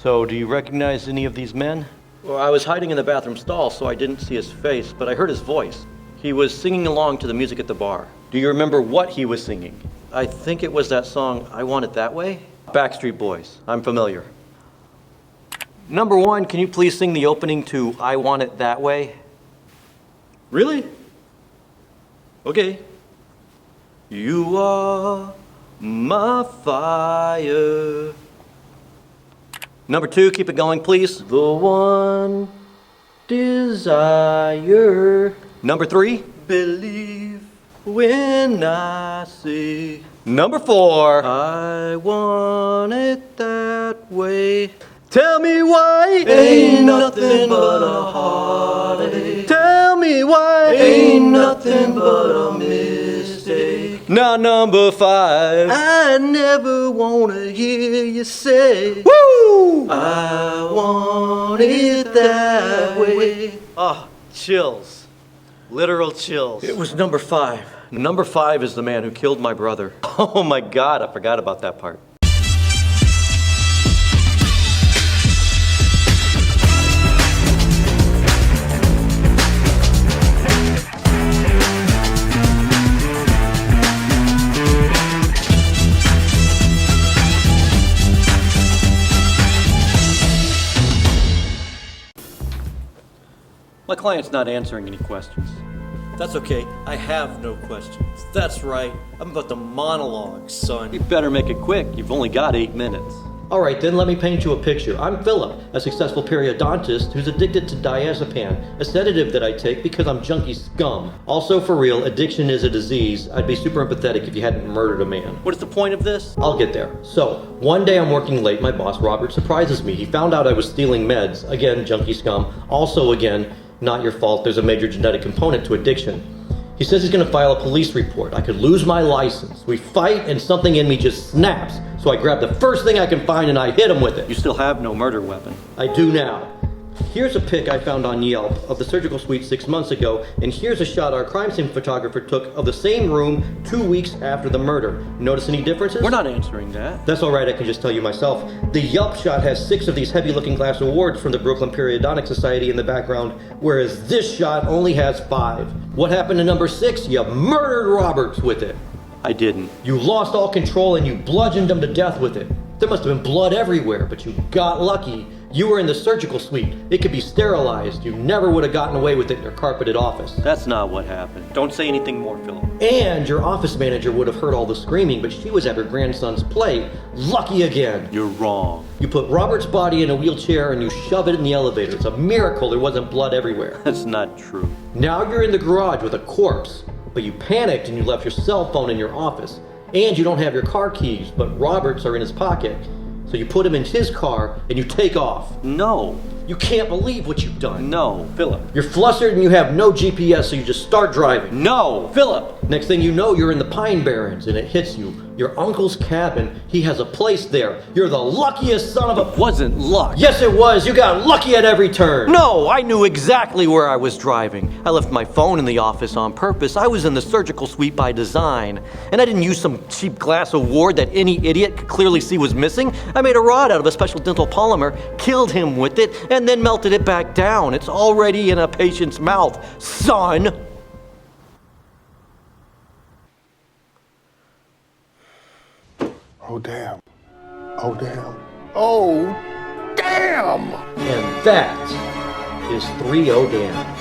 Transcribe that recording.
So, do you recognize any of these men? Well, I was hiding in the bathroom stall, so I didn't see his face, but I heard his voice. He was singing along to the music at the bar. Do you remember what he was singing? I think it was that song, I Want It That Way? Backstreet Boys. I'm familiar. Number one, can you please sing the opening to I Want It That Way? Really? Okay. You are my fire. Number two, keep it going, please. The one desire. Number three, believe when I see. Number four, I want it that way. Tell me why ain't nothing but a heartache. Tell me why ain't nothing but a mistake. Now number five, I never wanna hear you say, woo! I want it that way. Oh, chills. Literal chills. It was number five. Number five is the man who killed my brother. Oh my God, I forgot about that part. My client's not answering any questions. That's okay, I have no questions. That's right, I'm about to monologue, son. You better make it quick, you've only got 8 minutes. Alright then, let me paint you a picture. I'm Philip, a successful periodontist who's addicted to diazepam, a sedative that I take because I'm junkie scum. Also, for real, addiction is a disease. I'd be super empathetic if you hadn't murdered a man. What is the point of this? I'll get there. So, one day I'm working late, my boss Robert surprises me. He found out I was stealing meds. Again, junkie scum. Also, again, not your fault, there's a major genetic component to addiction. He says he's gonna file a police report. I could lose my license. We fight and something in me just snaps. So I grab the first thing I can find and I hit him with it. You still have no murder weapon. I do now. Here's a pic I found on Yelp of the surgical suite 6 months ago, and here's a shot our crime scene photographer took of the same room 2 weeks after the murder. Notice any differences? We're not answering that. That's alright, I can just tell you myself. The Yelp shot has 6 of these heavy-looking glass awards from the Brooklyn Periodontic Society in the background, whereas this shot only has 5. What happened to number 6? You murdered Roberts with it. I didn't. You lost all control and you bludgeoned him to death with it. There must have been blood everywhere, but you got lucky. You were in the surgical suite. It could be sterilized. You never would have gotten away with it in your carpeted office. That's not what happened. Don't say anything more, Philip. And your office manager would have heard all the screaming, but she was at her grandson's play. Lucky again. You're wrong. You put Robert's body in a wheelchair and you shove it in the elevator. It's a miracle there wasn't blood everywhere. That's not true. Now you're in the garage with a corpse, but you panicked and you left your cell phone in your office. And you don't have your car keys, but Robert's are in his pocket. So you put him in his car and you take off. No. You can't believe what you've done. No. Philip. You're flustered and you have no GPS, so you just start driving. No. Philip. Next thing you know, you're in the Pine Barrens and it hits you. Your uncle's cabin, he has a place there. You're the luckiest son of a... It wasn't luck. Yes, it was. You got lucky at every turn. No, I knew exactly where I was driving. I left my phone in the office on purpose. I was in the surgical suite by design. And I didn't use some cheap glass award that any idiot could clearly see was missing. I made a rod out of a special dental polymer, killed him with it, and then melted it back down. It's already in a patient's mouth, son. Oh, damn. Oh, damn. Oh, damn! And that is 3-0 damn.